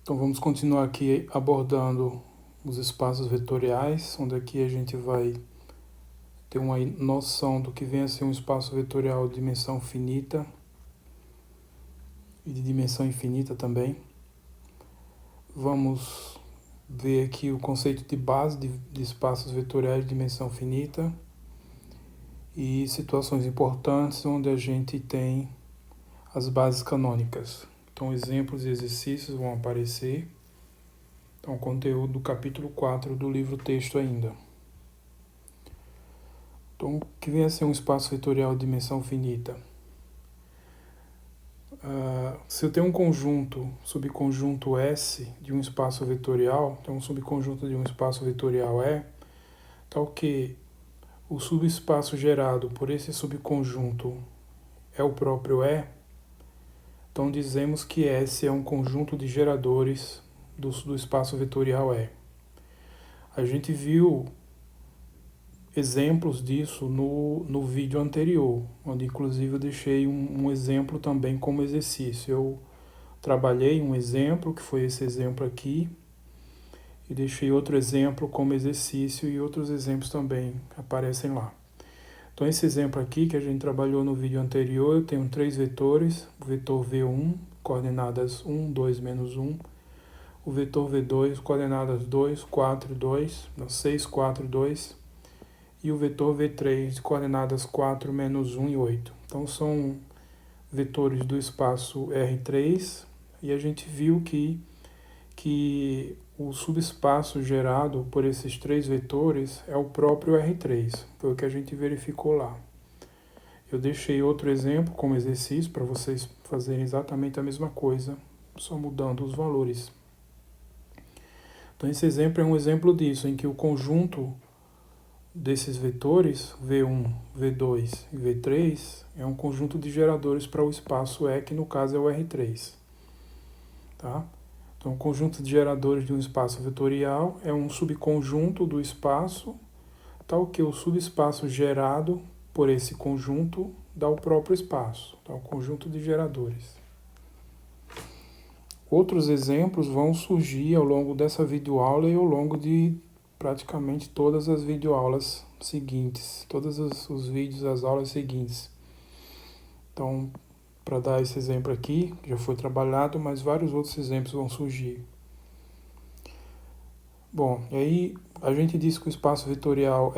Então vamos continuar aqui abordando os espaços vetoriais, onde aqui a gente vai ter uma noção do que vem a ser um espaço vetorial de dimensão finita e de dimensão infinita também. Vamos ver aqui o conceito de base de espaços vetoriais de dimensão finita e situações importantes onde a gente tem as bases canônicas. Então exemplos e exercícios vão aparecer. Então, conteúdo do capítulo 4 do livro-texto ainda. Então, o que vem a ser um espaço vetorial de dimensão finita? Se eu tenho um conjunto, subconjunto S de um espaço vetorial, então um subconjunto de um espaço vetorial E, tal que o subespaço gerado por esse subconjunto é o próprio E, então dizemos que S é um conjunto de geradores do espaço vetorial E. A gente viu exemplos disso no vídeo anterior, onde inclusive eu deixei um exemplo também como exercício. Eu trabalhei um exemplo, que foi esse exemplo aqui, e deixei outro exemplo como exercício e outros exemplos também aparecem lá. Então esse exemplo aqui que a gente trabalhou no vídeo anterior, eu tenho 3 vetores, o vetor V1, coordenadas 1, 2, menos 1, o vetor V2, coordenadas 2, 4, 2, 6, 4, 2, e o vetor V3 de coordenadas 4, menos 1 e 8. Então são vetores do espaço R3 e a gente viu que o subespaço gerado por esses 3 vetores é o próprio R3, foi o que a gente verificou lá. Eu deixei outro exemplo como exercício para vocês fazerem exatamente a mesma coisa, só mudando os valores. Então esse exemplo é um exemplo disso, em que o conjunto desses vetores, V1, V2 e V3, é um conjunto de geradores para o espaço E, que no caso é o R3. Tá? Então, o conjunto de geradores de um espaço vetorial é um subconjunto do espaço, tal que o subespaço gerado por esse conjunto dá o próprio espaço, tá? O conjunto de geradores. Outros exemplos vão surgir ao longo dessa videoaula e ao longo de praticamente todas as videoaulas seguintes, todos os vídeos, as aulas seguintes. Então, para dar esse exemplo aqui, que já foi trabalhado, mas vários outros exemplos vão surgir. Bom, e aí a gente diz que o espaço vetorial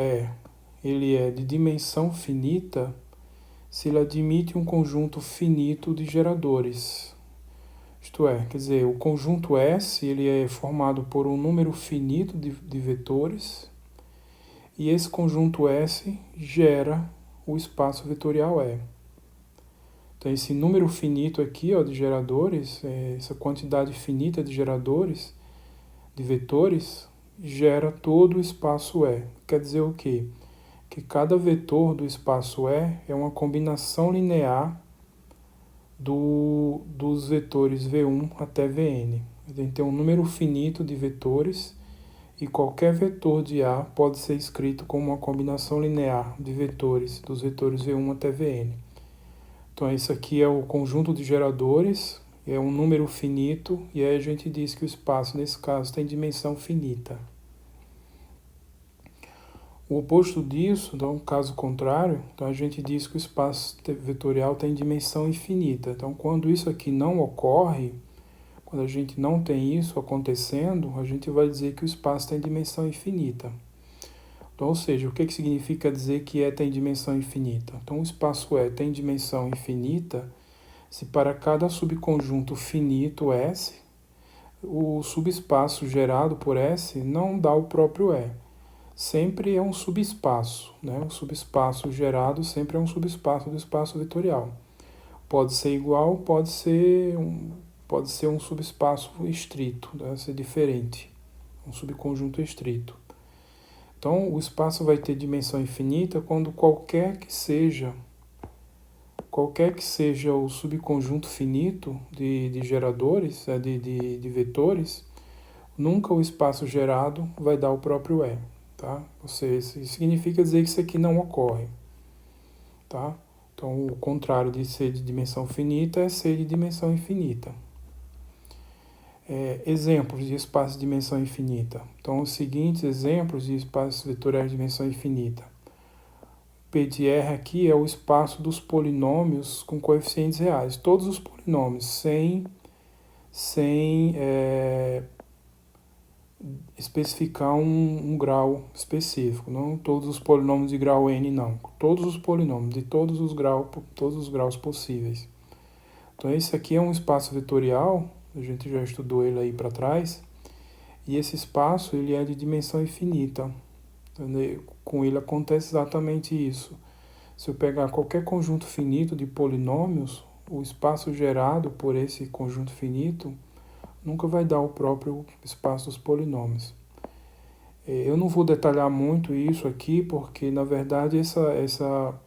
ele é de dimensão finita se ele admite um conjunto finito de geradores. Isto é, quer dizer, o conjunto S ele é formado por um número finito de vetores e esse conjunto S gera o espaço vetorial E. Então, esse número finito aqui de geradores, essa quantidade finita de geradores, de vetores, gera todo o espaço E. Quer dizer o quê? Que cada vetor do espaço E é uma combinação linear dos vetores V1 até Vn. A gente tem um número finito de vetores e qualquer vetor de A pode ser escrito como uma combinação linear de vetores, dos vetores V1 até Vn. Então, isso aqui é o conjunto de geradores, é um número finito, e aí a gente diz que o espaço, nesse caso, tem dimensão finita. O oposto disso, então, caso contrário, então a gente diz que o espaço vetorial tem dimensão infinita. Então, quando isso aqui não ocorre, quando a gente não tem isso acontecendo, a gente vai dizer que o espaço tem dimensão infinita. Então, ou seja, o que significa dizer que E tem dimensão infinita? Então, o espaço E tem dimensão infinita se para cada subconjunto finito S, o subespaço gerado por S não dá o próprio E. Sempre é um subespaço, né? O subespaço gerado sempre é um subespaço do espaço vetorial. Pode ser igual, pode ser um subespaço estrito, deve ser diferente, um subconjunto estrito. Então, o espaço vai ter dimensão infinita quando qualquer que seja o subconjunto finito de geradores, de vetores, nunca o espaço gerado vai dar o próprio E. Tá? Ou seja, isso significa dizer que isso aqui não ocorre. Tá? Então, o contrário de ser de dimensão finita é ser de dimensão infinita. Exemplos de espaços de dimensão infinita. Então, os seguintes exemplos de espaços vetoriais de dimensão infinita. P de R aqui é o espaço dos polinômios com coeficientes reais. Todos os polinômios, sem especificar um grau específico. Não todos os polinômios de grau N, não. Todos os polinômios de todos os graus possíveis. Então, esse aqui é um espaço vetorial, a gente já estudou ele aí para trás, e esse espaço ele é de dimensão infinita. Com ele acontece exatamente isso. Se eu pegar qualquer conjunto finito de polinômios, o espaço gerado por esse conjunto finito nunca vai dar o próprio espaço dos polinômios. Eu não vou detalhar muito isso aqui, porque na verdade essa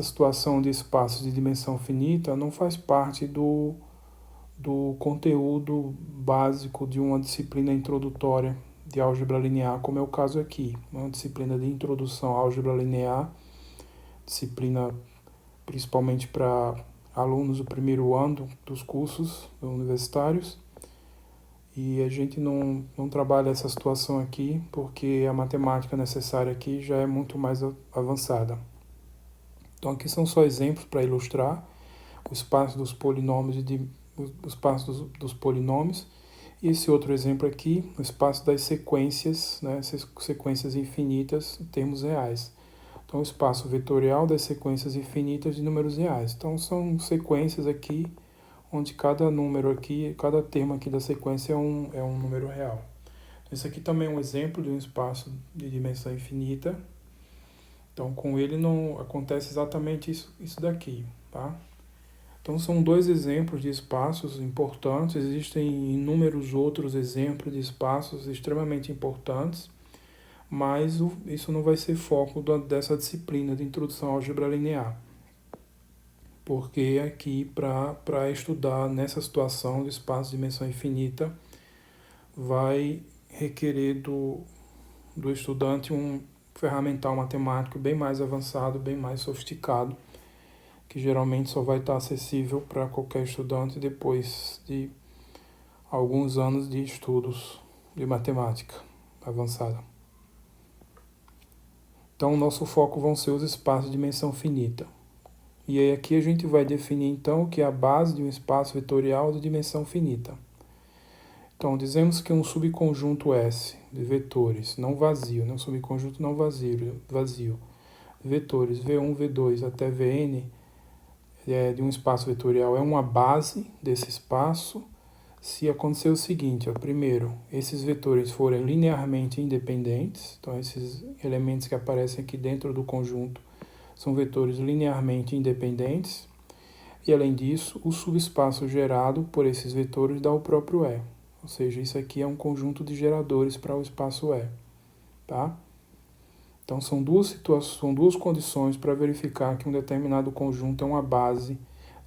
situação de espaços de dimensão finita não faz parte do conteúdo básico de uma disciplina introdutória de álgebra linear, como é o caso aqui. Uma disciplina de introdução à álgebra linear, disciplina principalmente para alunos do primeiro ano dos cursos universitários. E a gente não trabalha essa situação aqui, porque a matemática necessária aqui já é muito mais avançada. Então aqui são só exemplos para ilustrar o espaço dos polinômios o espaço dos polinômios. E esse outro exemplo aqui, o espaço das sequências, né, sequências infinitas em termos reais. Então, o espaço vetorial das sequências infinitas de números reais. Então, são sequências aqui, onde cada número aqui, cada termo aqui da sequência é um número real. Esse aqui também é um exemplo de um espaço de dimensão infinita. Então, com ele não acontece exatamente isso daqui, tá? Então, são dois exemplos de espaços importantes. Existem inúmeros outros exemplos de espaços extremamente importantes, mas isso não vai ser foco dessa disciplina de introdução à álgebra linear. Porque aqui, para estudar nessa situação de espaço de dimensão infinita, vai requerer do estudante um ferramental matemático bem mais avançado, bem mais sofisticado, que geralmente só vai estar acessível para qualquer estudante depois de alguns anos de estudos de matemática avançada. Então, o nosso foco vão ser os espaços de dimensão finita. E aí aqui a gente vai definir então o que é a base de um espaço vetorial de dimensão finita. Então, dizemos que um subconjunto S de vetores não vazio, um subconjunto não vazio, vetores V1, V2 até Vn, de um espaço vetorial é uma base desse espaço se acontecer o seguinte, primeiro, esses vetores forem linearmente independentes, então esses elementos que aparecem aqui dentro do conjunto são vetores linearmente independentes, e além disso, o subespaço gerado por esses vetores dá o próprio E, ou seja, isso aqui é um conjunto de geradores para o espaço E, tá? Então, são duas condições para verificar que um determinado conjunto é uma base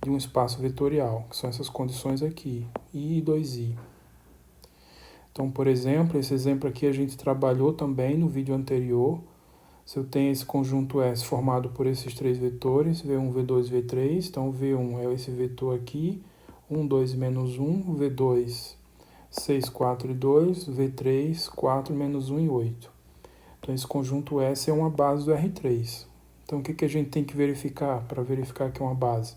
de um espaço vetorial, que são essas condições aqui, I e 2I. Então, por exemplo, esse exemplo aqui a gente trabalhou também no vídeo anterior. Se eu tenho esse conjunto S formado por esses três vetores, V1, V2, V3, então V1 é esse vetor aqui, 1, 2, menos 1, V2, 6, 4 e 2, V3, 4, menos 1 e 8. Então, esse conjunto S é uma base do R3. Então, o que a gente tem que verificar para verificar que é uma base?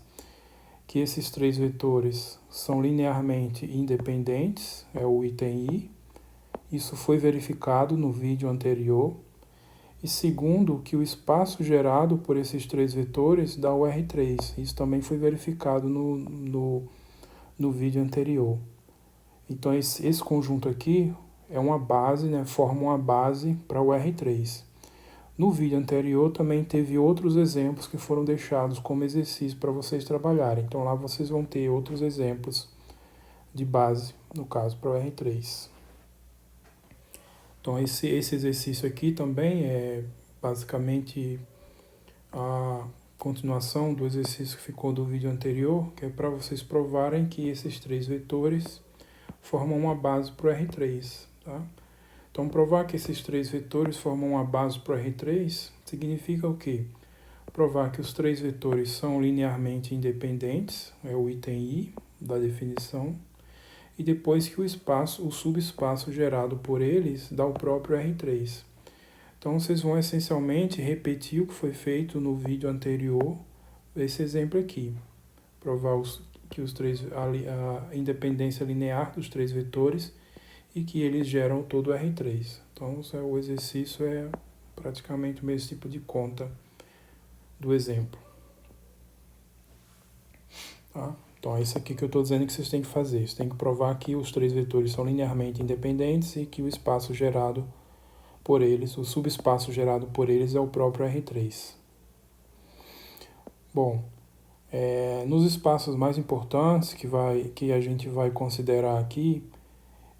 Que esses três vetores são linearmente independentes, é o item I. Isso foi verificado no vídeo anterior. E segundo, que o espaço gerado por esses três vetores dá o R3. Isso também foi verificado no vídeo anterior. Então, esse conjunto aqui é uma base, né, forma uma base para o R3. No vídeo anterior também teve outros exemplos que foram deixados como exercício para vocês trabalharem. Então lá vocês vão ter outros exemplos de base, no caso para o R3. Então esse exercício aqui também é basicamente a continuação do exercício que ficou do vídeo anterior, que é para vocês provarem que esses três vetores formam uma base para o R3. Tá? Então, provar que esses três vetores formam uma base para o R3 significa o quê? Provar que os três vetores são linearmente independentes, é o item I da definição, e depois que o subespaço gerado por eles dá o próprio R3. Então vocês vão essencialmente repetir o que foi feito no vídeo anterior, esse exemplo aqui, provar que a independência linear dos três vetores e que eles geram todo o R3. Então o exercício é praticamente o mesmo tipo de conta do exemplo. Tá? Então é isso aqui que eu estou dizendo que vocês têm que fazer. Vocês têm que provar que os três vetores são linearmente independentes e que o espaço gerado por eles, o subespaço gerado por eles é o próprio R3. Bom, nos espaços mais importantes que a gente vai considerar aqui,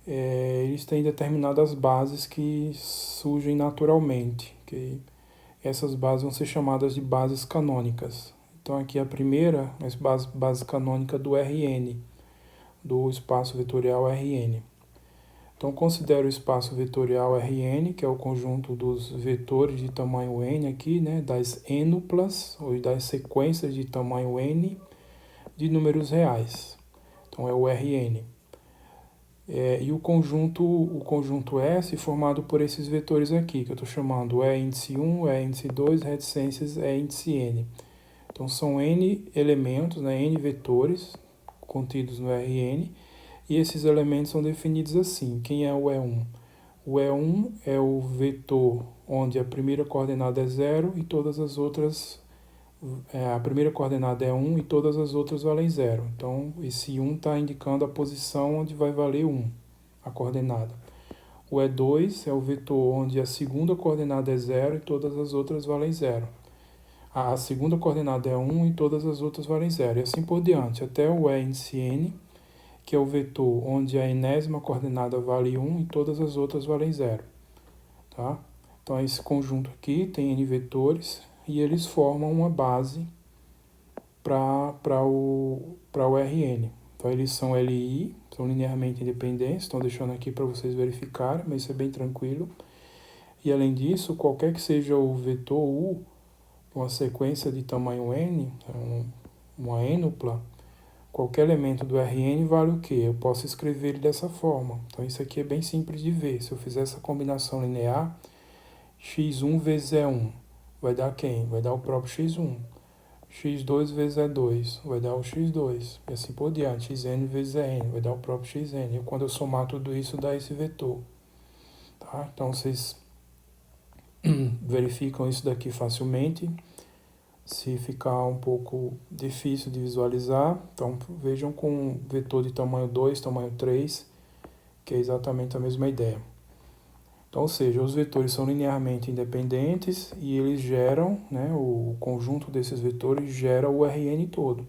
eles têm determinadas bases que surgem naturalmente. Que essas bases vão ser chamadas de bases canônicas. Então aqui a primeira é a base canônica do Rn, do espaço vetorial Rn. Então considero o espaço vetorial Rn, que é o conjunto dos vetores de tamanho n aqui, né, das n-nuplas, ou das sequências de tamanho n de números reais. Então é o Rn. E o conjunto S formado por esses vetores aqui, que eu estou chamando E índice 1, E índice 2, reticências E índice n. Então são n elementos, né, n vetores contidos no Rn, e esses elementos são definidos assim. Quem é o E1? O E1 é o vetor onde a primeira coordenada é 0 e todas as outras... a primeira coordenada é 1 e todas as outras valem 0. Então, esse 1 está indicando a posição onde vai valer 1, a coordenada. O E2 é o vetor onde a segunda coordenada é 0 e todas as outras valem 0. A segunda coordenada é 1 e todas as outras valem 0. E assim por diante, até o E índice n, que é o vetor onde a enésima coordenada vale 1 e todas as outras valem 0. Tá? Então, esse conjunto aqui tem n vetores e eles formam uma base para o Rn. Então, eles são LI, são linearmente independentes, estão deixando aqui para vocês verificarem, mas isso é bem tranquilo. E, além disso, qualquer que seja o vetor U, uma sequência de tamanho n, uma n-nupla, qualquer elemento do Rn vale o quê? Eu posso escrever ele dessa forma. Então, isso aqui é bem simples de ver. Se eu fizer essa combinação linear, x1 vezes E1 vai dar quem? Vai dar o próprio x1. x2 vezes E2 vai dar o x2. E assim por diante. xn vezes En vai dar o próprio xn. E quando eu somar tudo isso, dá esse vetor. Tá? Então, vocês verificam isso daqui facilmente. Se ficar um pouco difícil de visualizar, então vejam com vetor de tamanho 2, tamanho 3, que é exatamente a mesma ideia. Então, ou seja, os vetores são linearmente independentes e eles geram, né, o conjunto desses vetores gera o Rn todo.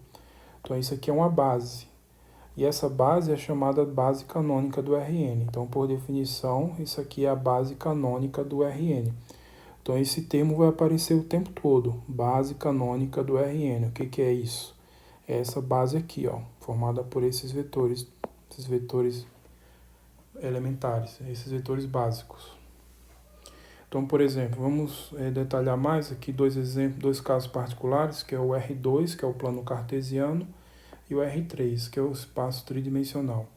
Então, isso aqui é uma base. E essa base é chamada base canônica do Rn. Então, por definição, isso aqui é a base canônica do Rn. Então, esse termo vai aparecer o tempo todo, base canônica do Rn. O que é isso? É essa base aqui, ó, formada por esses vetores elementares, esses vetores básicos. Então, por exemplo, vamos detalhar mais aqui dois casos particulares, que é o R2, que é o plano cartesiano, e o R3, que é o espaço tridimensional.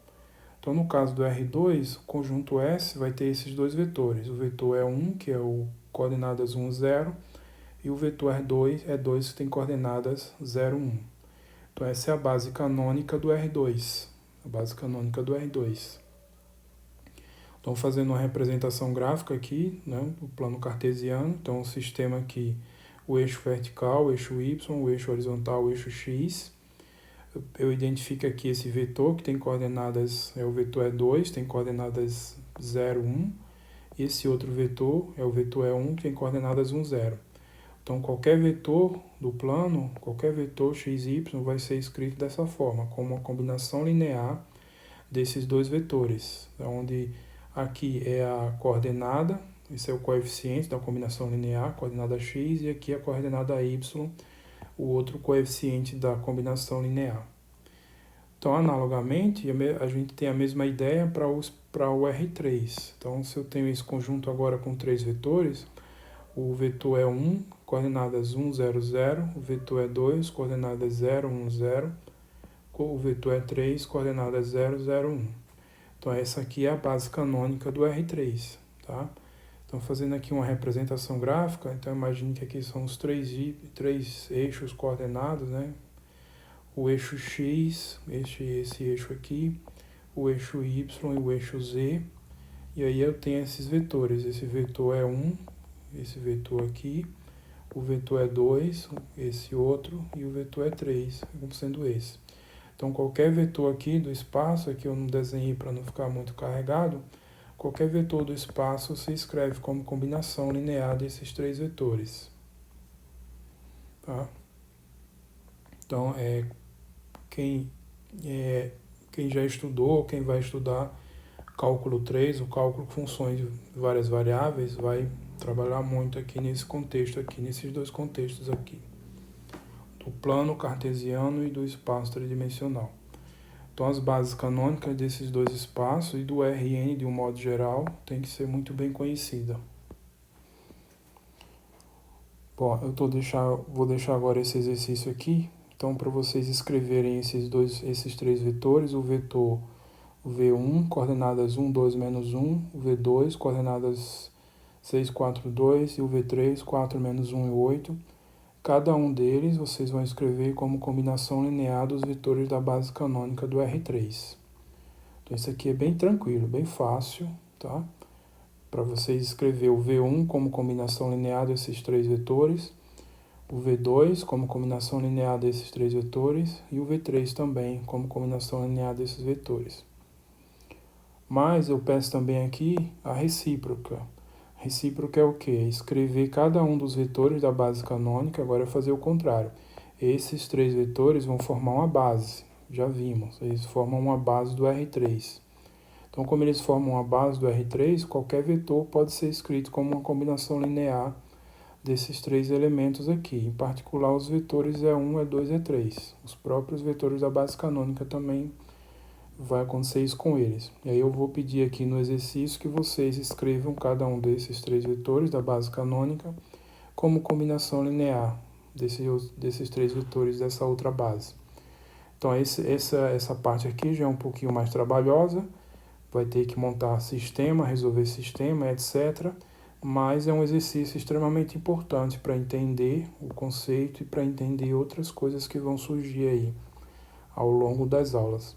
Então, no caso do R2, o conjunto S vai ter esses dois vetores. O vetor E1, que é o coordenadas 1, 0, e o vetor E2 que tem coordenadas 0, 1. Então, essa é a base canônica do R2, a base canônica do R2. Então, fazendo uma representação gráfica aqui, né, do plano cartesiano. Então, o sistema aqui, o eixo vertical, o eixo Y, o eixo horizontal, o eixo X. Eu identifico aqui esse vetor que tem coordenadas, é o vetor E2, tem coordenadas 0, 1. E esse outro vetor é o vetor E1, que tem coordenadas 1, 0. Então, qualquer vetor do plano, qualquer vetor x, y, vai ser escrito dessa forma, como uma combinação linear desses dois vetores, onde aqui é a coordenada, esse é o coeficiente da combinação linear, coordenada x, e aqui a coordenada y, o outro coeficiente da combinação linear. Então, analogamente, a gente tem a mesma ideia para o R3. Então, se eu tenho esse conjunto agora com três vetores, o vetor é 1, coordenadas 1, 0, 0, o vetor é 2, coordenadas 0, 1, 0, o vetor é 3, coordenada é 0, 0, 1. Então essa aqui é a base canônica do R3, tá? Então fazendo aqui uma representação gráfica, então imagine que aqui são os três eixos coordenados, né? O eixo X, esse eixo aqui, o eixo Y e o eixo Z. E aí eu tenho esses vetores, esse vetor é 1, esse vetor aqui, o vetor é 2, esse outro, e o vetor é 3, como sendo esse. Então qualquer vetor aqui do espaço, aqui eu não desenhei para não ficar muito carregado, qualquer vetor do espaço se escreve como combinação linear desses três vetores. Tá? Então, quem já estudou, quem vai estudar cálculo 3, o cálculo de funções de várias variáveis, vai trabalhar muito aqui nesse contexto aqui, nesses dois contextos aqui, do plano cartesiano e do espaço tridimensional. Então as bases canônicas desses dois espaços e do Rn de um modo geral tem que ser muito bem conhecida. Bom, vou deixar agora esse exercício aqui. Então para vocês escreverem esses três vetores, o vetor V1, coordenadas 1, 2, menos 1, o V2, coordenadas 6, 4, 2, e o V3, 4, menos 1 e 8. Cada um deles vocês vão escrever como combinação linear dos vetores da base canônica do R3. Então isso aqui é bem tranquilo, bem fácil, tá? Para vocês escrever o V1 como combinação linear desses três vetores, o V2 como combinação linear desses três vetores e o V3 também como combinação linear desses vetores. Mas eu peço também aqui a recíproca. Recíproca é o quê? Escrever cada um dos vetores da base canônica, agora é fazer o contrário. Esses três vetores vão formar uma base, já vimos, eles formam uma base do R3. Então, como eles formam uma base do R3, qualquer vetor pode ser escrito como uma combinação linear desses três elementos aqui. Em particular, os vetores E1, E2 e E3. Os próprios vetores da base canônica também vai acontecer isso com eles. E aí eu vou pedir aqui no exercício que vocês escrevam cada um desses três vetores da base canônica como combinação linear desses três vetores dessa outra base. Então essa parte aqui já é um pouquinho mais trabalhosa, vai ter que montar sistema, resolver sistema, etc. Mas é um exercício extremamente importante para entender o conceito e para entender outras coisas que vão surgir aí ao longo das aulas.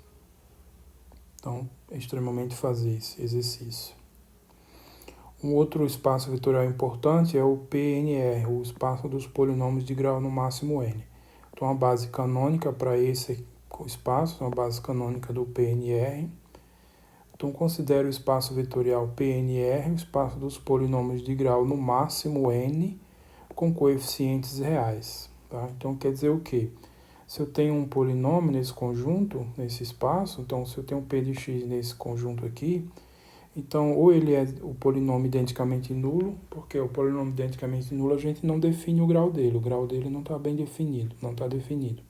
Então, é extremamente fazer esse exercício. Um outro espaço vetorial importante é o PNR, o espaço dos polinômios de grau no máximo n. Então, a base canônica para esse espaço, a base canônica do PNR. Então, considere o espaço vetorial PNR, o espaço dos polinômios de grau no máximo n, com coeficientes reais. Tá? Então, quer dizer o quê? Se eu tenho um polinômio nesse conjunto, nesse espaço, então se eu tenho um p de x nesse conjunto aqui, então ou ele é o polinômio identicamente nulo, porque o polinômio identicamente nulo a gente não define o grau dele não está bem definido, não está definido.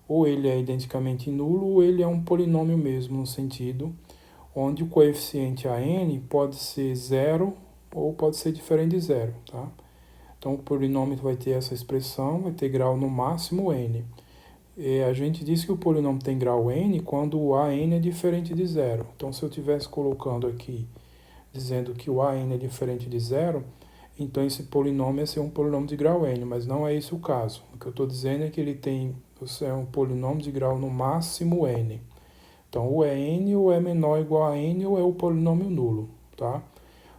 Ou ele é identicamente nulo, ou ele é um polinômio mesmo, no sentido onde o coeficiente a n pode ser zero ou pode ser diferente de zero, tá? Então, o polinômio vai ter essa expressão, vai ter grau no máximo n. E a gente diz que o polinômio tem grau n quando o a n é diferente de zero. Então, se eu estivesse colocando aqui, dizendo que o a n é diferente de zero, então esse polinômio ia ser um polinômio de grau n, mas não é esse o caso. O que eu estou dizendo é que ele é um polinômio de grau no máximo n. Então, ou é n ou é menor ou igual a n, ou é o polinômio nulo, tá?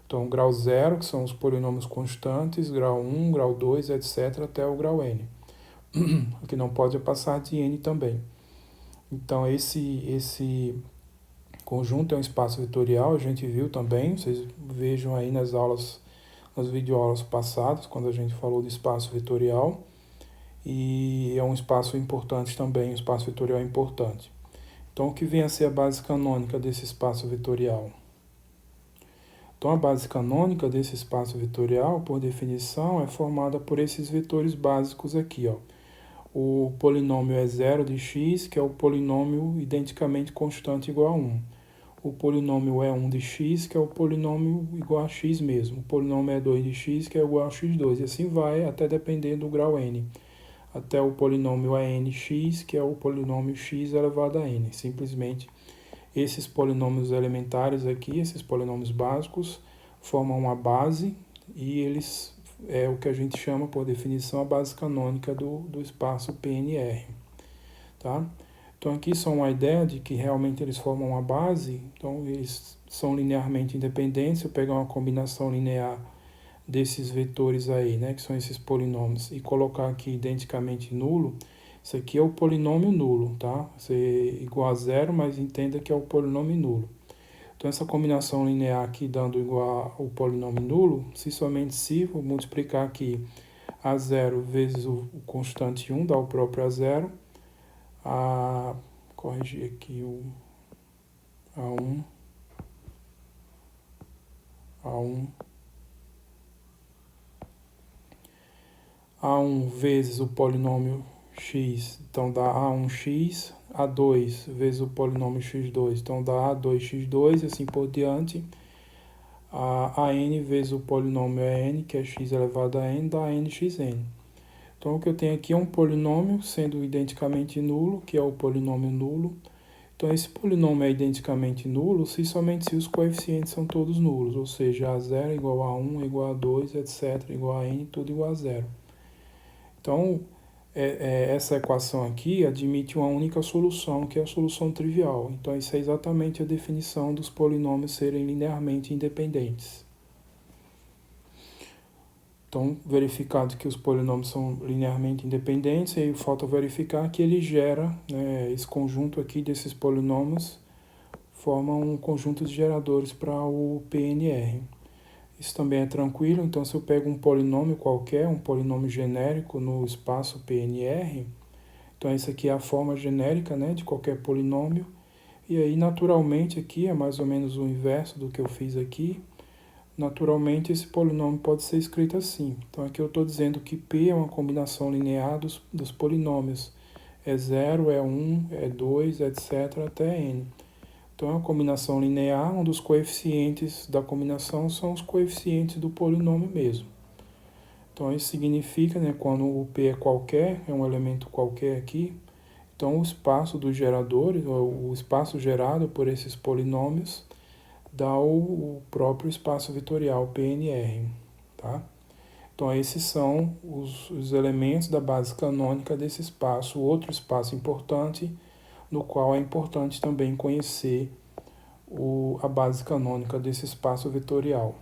Então, grau 0, que são os polinômios constantes, grau 1, grau 2, etc., até o grau n. O que não pode é passar de n também. Então, esse conjunto é um espaço vetorial, a gente viu também, vocês vejam aí nas videoaulas passadas, quando a gente falou de espaço vetorial, e é um espaço importante também, um espaço vetorial importante. Então, o que vem a ser a base canônica desse espaço vetorial? Então, a base canônica desse espaço vetorial, por definição, é formada por esses vetores básicos aqui, ó. O polinômio é 0 de x, que é o polinômio identicamente constante igual a 1. O polinômio é 1 de x, que é o polinômio igual a x mesmo. O polinômio é 2 de x, que é igual a x2. E assim vai, até depender do grau n. até o polinômio ANX, que é o polinômio x elevado a n. Simplesmente esses polinômios elementares aqui, esses polinômios básicos, formam uma base e eles é o que a gente chama, por definição, a base canônica do espaço PNR. Tá? Então aqui só uma ideia de que realmente eles formam uma base, então eles são linearmente independentes. Se eu pegar uma combinação linear desses vetores aí, né, que são esses polinômios, e colocar aqui identicamente nulo, isso aqui é o polinômio nulo, tá? Ser igual a zero, mas entenda que é o polinômio nulo. Então essa combinação linear aqui dando igual ao polinômio nulo, se somente se, vou multiplicar aqui a zero vezes o constante 1, dá o próprio a zero, corrigir aqui o A1, A1 vezes o polinômio x, então dá A1x, A2 vezes o polinômio x2, então dá A2x2 e assim por diante. A n vezes o polinômio n, que é x elevado a n, dá nxn. Então o que eu tenho aqui é um polinômio sendo identicamente nulo, que é o polinômio nulo. Então esse polinômio é identicamente nulo se somente se os coeficientes são todos nulos, ou seja, A0 é igual a 1, igual a 2, etc., igual a n, tudo igual a zero. Então, essa equação aqui admite uma única solução, que é a solução trivial. Então, isso é exatamente a definição dos polinômios serem linearmente independentes. Então, verificado que os polinômios são linearmente independentes, aí falta verificar que ele gera, né, esse conjunto aqui desses polinômios forma um conjunto de geradores para o PNR. Isso também é tranquilo, então se eu pego um polinômio qualquer, um polinômio genérico no espaço PNR, então essa aqui é a forma genérica, né, de qualquer polinômio, e aí naturalmente aqui é mais ou menos o inverso do que eu fiz aqui. Naturalmente esse polinômio pode ser escrito assim. Então aqui eu estou dizendo que P é uma combinação linear dos polinômios. É 0, é 1, é 2, etc. até n. Então é uma combinação linear, um dos coeficientes da combinação são os coeficientes do polinômio mesmo. Então isso significa, né, quando o P é qualquer, é um elemento qualquer aqui, então o espaço dos geradores, ou o espaço gerado por esses polinômios, dá o próprio espaço vetorial PNR. Tá? Então esses são os elementos da base canônica desse espaço. Outro espaço importante, no qual é importante também conhecer a base canônica desse espaço vetorial.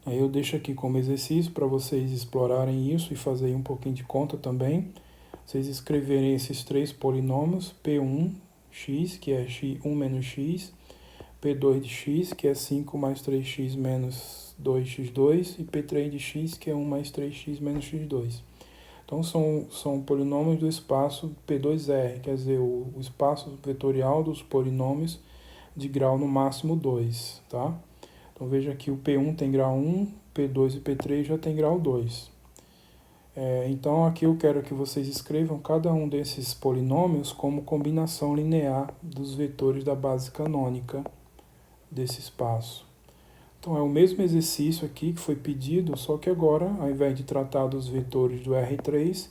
Aí eu deixo aqui como exercício para vocês explorarem isso e fazerem um pouquinho de conta também. Vocês escreverem esses três polinômios, P1x, que é x1 menos x, P2 de x, que é 5 mais 3x menos 2x2, e P3 de x, que é 1 mais 3x menos x2. Então são polinômios do espaço P2R, quer dizer, o espaço vetorial dos polinômios de grau no máximo 2, tá? Então veja que o P1 tem grau 1, P2 e P3 já tem grau 2. Então aqui eu quero que vocês escrevam cada um desses polinômios como combinação linear dos vetores da base canônica desse espaço. Então é o mesmo exercício aqui que foi pedido, só que agora, ao invés de tratar dos vetores do R3,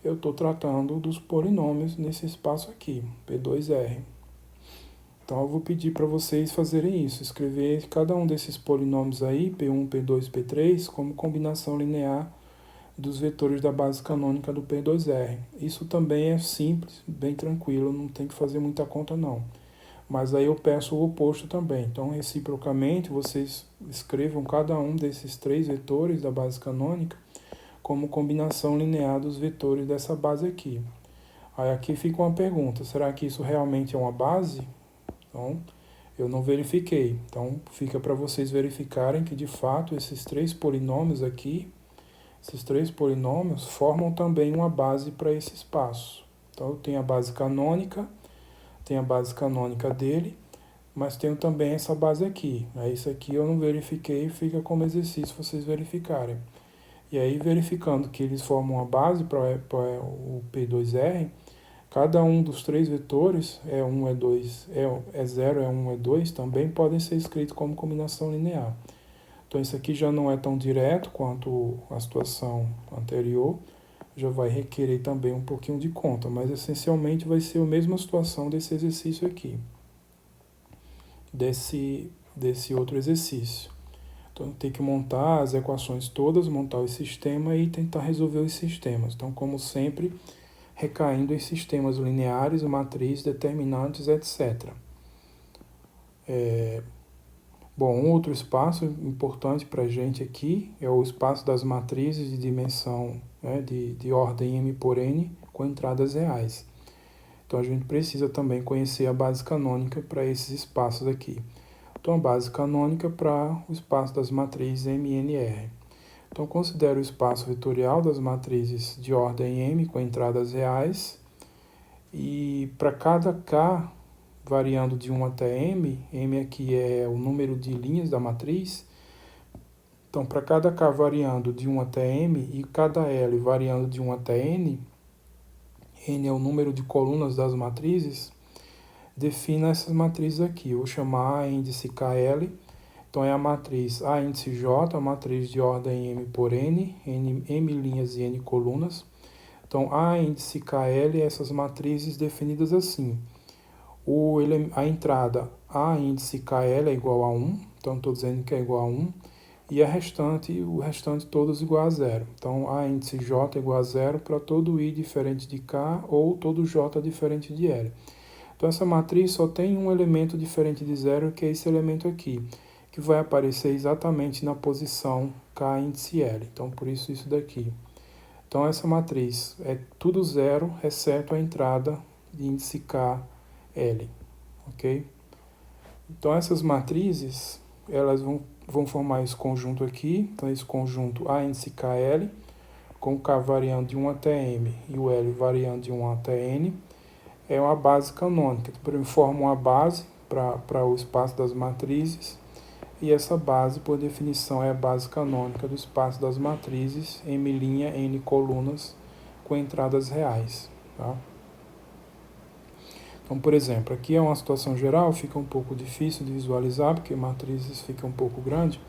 eu estou tratando dos polinômios nesse espaço aqui, P2R. Então eu vou pedir para vocês fazerem isso, escrever cada um desses polinômios aí, P1, P2, P3, como combinação linear dos vetores da base canônica do P2R. Isso também é simples, bem tranquilo, não tem que fazer muita conta não. Mas aí eu peço o oposto também. Então, reciprocamente, vocês escrevam cada um desses três vetores da base canônica como combinação linear dos vetores dessa base aqui. Aí aqui fica uma pergunta, será que isso realmente é uma base? Então, eu não verifiquei. Então, fica para vocês verificarem que, de fato, esses três polinômios aqui, esses três polinômios formam também uma base para esse espaço. Então, eu tenho a base canônica, tem a base canônica dele, mas tenho também essa base aqui. Aí isso aqui eu não verifiquei, fica como exercício vocês verificarem. E aí verificando que eles formam uma base para o P2R, cada um dos três vetores, E1, E2, E0, E1, E2, também podem ser escritos como combinação linear. Então isso aqui já não é tão direto quanto a situação anterior, já vai requerer também um pouquinho de conta, mas essencialmente vai ser a mesma situação desse exercício aqui, desse outro exercício. Então tem que montar as equações todas, montar o sistema e tentar resolver os sistemas. Então, como sempre, recaindo em sistemas lineares, matrizes, determinantes, etc. Bom, outro espaço importante para a gente aqui é o espaço das matrizes de dimensão, né, de ordem m por n com entradas reais. Então a gente precisa também conhecer a base canônica para esses espaços aqui. Então a base canônica para o espaço das matrizes M, N, R. Então considero o espaço vetorial das matrizes de ordem M com entradas reais e para cada K variando de 1 até M, M aqui é o número de linhas da matriz, então para cada K variando de 1 até M e cada L variando de 1 até N, N é o número de colunas das matrizes, defina essas matrizes aqui. Eu vou chamar a índice KL, então é a matriz A índice J, a matriz de ordem M por N, M linhas e N colunas. Então A índice KL, essas matrizes definidas assim. A entrada A índice KL é igual a 1, então estou dizendo que é igual a 1, e o restante todos igual a 0. Então A índice J é igual a 0 para todo I diferente de K ou todo J diferente de L. Então essa matriz só tem um elemento diferente de 0, que é esse elemento aqui, que vai aparecer exatamente na posição K índice L. Então por isso daqui. Então essa matriz é tudo 0, exceto a entrada de índice KL. Ok? Então essas matrizes, elas vão formar esse conjunto aqui. Então esse conjunto A índice KL, com o K variando de 1 até M e o L variando de 1 até N, é uma base canônica. Então forma uma base para o espaço das matrizes, e essa base, por definição, é a base canônica do espaço das matrizes M', N colunas, com entradas reais. Tá? Então, por exemplo, aqui é uma situação geral, fica um pouco difícil de visualizar, porque matrizes fica um pouco grande.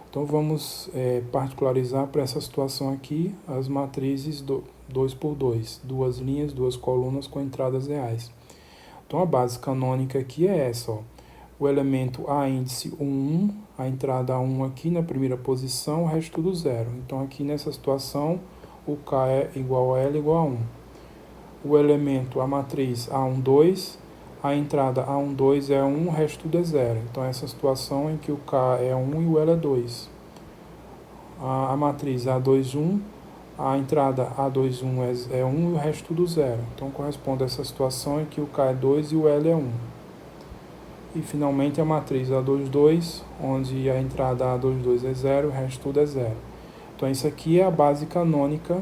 Então, vamos particularizar para essa situação aqui as matrizes 2 por 2, duas linhas, duas colunas com entradas reais. Então, a base canônica aqui é essa, ó. O elemento A índice 1, a entrada 1 aqui na primeira posição, o resto tudo 0. Então, aqui nessa situação, o K é igual a L igual a 1. O elemento, a matriz A12, a entrada A12 é 1, o resto tudo é 0. Então, essa situação em que o K é 1 e o L é 2. A matriz A21, a entrada A21 é 1 e o resto tudo 0. Então, corresponde a essa situação em que o K é 2 e o L é 1. E, finalmente, a matriz A22, onde a entrada A22 é 0 e o resto tudo é 0. Então, isso aqui é a base canônica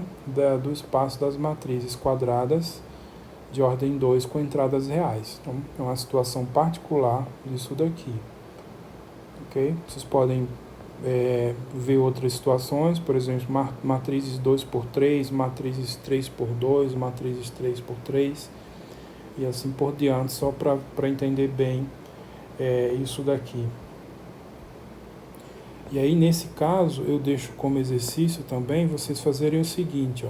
do espaço das matrizes quadradas de ordem 2 com entradas reais. Então, é uma situação particular disso daqui. Ok? Vocês podem ver outras situações, por exemplo, matrizes 2 por 3, matrizes 3 por 2, matrizes 3 por 3, e assim por diante, só para entender bem isso daqui. E aí, nesse caso, eu deixo como exercício também vocês fazerem o seguinte, ó,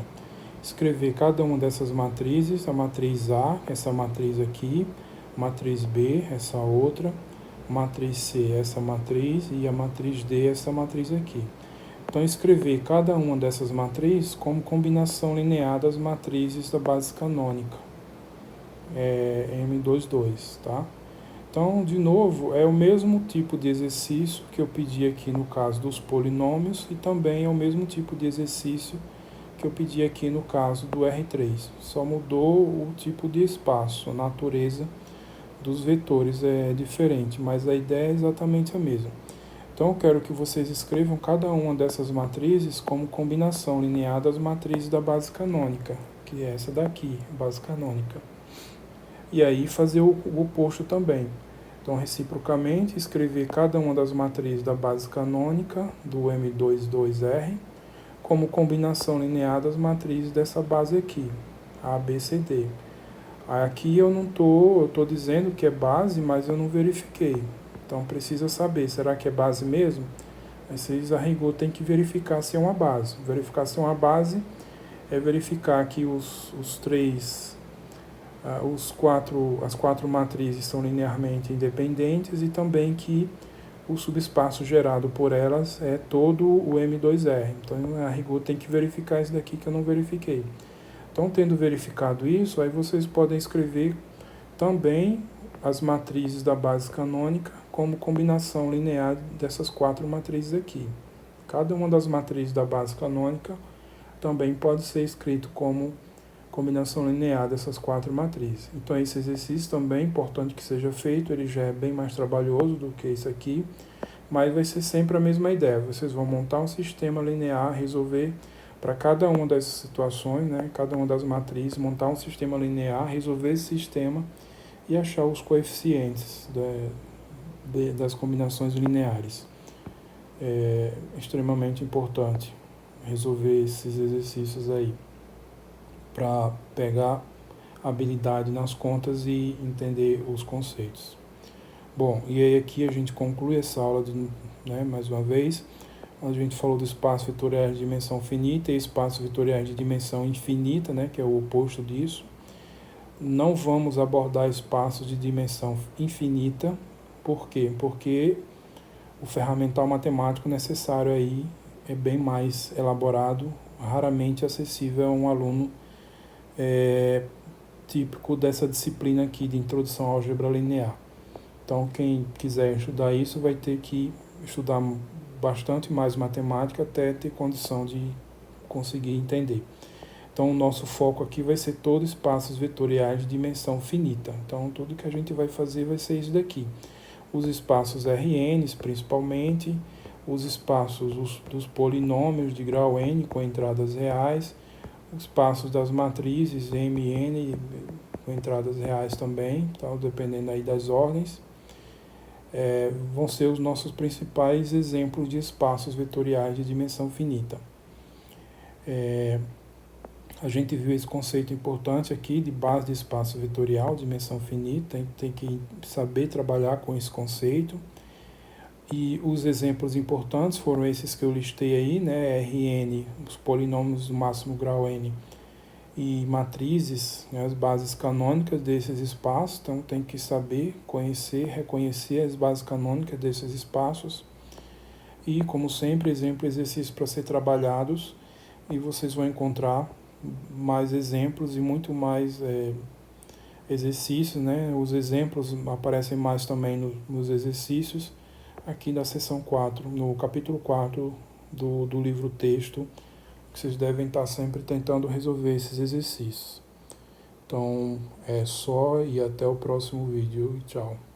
escrever cada uma dessas matrizes, a matriz A, essa matriz aqui, matriz B, essa outra, matriz C, essa matriz, e a matriz D, essa matriz aqui. Então, escrever cada uma dessas matrizes como combinação linear das matrizes da base canônica, M22, tá? Então, de novo, é o mesmo tipo de exercício que eu pedi aqui no caso dos polinômios, e também é o mesmo tipo de exercício que eu pedi aqui no caso do R3. Só mudou o tipo de espaço, a natureza dos vetores é diferente, mas a ideia é exatamente a mesma. Então, eu quero que vocês escrevam cada uma dessas matrizes como combinação linear das matrizes da base canônica, que é essa daqui, base canônica. E aí fazer o oposto também. Então, reciprocamente, escrever cada uma das matrizes da base canônica do M22R como combinação linear das matrizes dessa base aqui, A, B, C, D. Aqui eu estou dizendo que é base, mas eu não verifiquei. Então, precisa saber, será que é base mesmo? Aí vocês, a rigor, tem que verificar se é uma base. Verificar se é uma base é verificar que as quatro matrizes são linearmente independentes e também que o subespaço gerado por elas é todo o M2R. Então, a rigor tem que verificar isso daqui que eu não verifiquei. Então, tendo verificado isso, aí vocês podem escrever também as matrizes da base canônica como combinação linear dessas quatro matrizes aqui. Cada uma das matrizes da base canônica também pode ser escrito como combinação linear dessas quatro matrizes. Então esse exercício também é importante que seja feito, ele já é bem mais trabalhoso do que isso aqui, mas vai ser sempre a mesma ideia. Vocês vão montar um sistema linear, resolver para cada uma das situações, né, cada uma das matrizes, montar um sistema linear, resolver esse sistema e achar os coeficientes das combinações lineares. É extremamente importante resolver esses exercícios aí, para pegar habilidade nas contas e entender os conceitos. Bom, e aí aqui a gente conclui essa aula, mais uma vez, a gente falou do espaço vetorial de dimensão finita e espaço vetorial de dimensão infinita, né, que é o oposto disso. Não vamos abordar espaços de dimensão infinita. Por quê? Porque o ferramental matemático necessário aí é bem mais elaborado, raramente acessível a um aluno típico dessa disciplina aqui de Introdução à Álgebra Linear. Então, quem quiser estudar isso vai ter que estudar bastante mais matemática até ter condição de conseguir entender. Então, o nosso foco aqui vai ser todos espaços vetoriais de dimensão finita. Então, tudo que a gente vai fazer vai ser isso daqui. Os espaços RNs, principalmente, os espaços dos polinômios de grau n com entradas reais, os espaços das matrizes MN com entradas reais também, então, dependendo aí das ordens, vão ser os nossos principais exemplos de espaços vetoriais de dimensão finita. A gente viu esse conceito importante aqui de base de espaço vetorial, dimensão finita, a gente tem que saber trabalhar com esse conceito. E os exemplos importantes foram esses que eu listei aí, né? Rn, os polinômios do máximo grau n, e matrizes, né, as bases canônicas desses espaços. Então tem que saber, conhecer, reconhecer as bases canônicas desses espaços. E, como sempre, exercícios para ser trabalhados, e vocês vão encontrar mais exemplos e muito mais exercícios, né? Os exemplos aparecem mais também nos exercícios, aqui na seção 4, no capítulo 4 do livro texto, que vocês devem estar sempre tentando resolver esses exercícios. Então, é só e até o próximo vídeo. Tchau.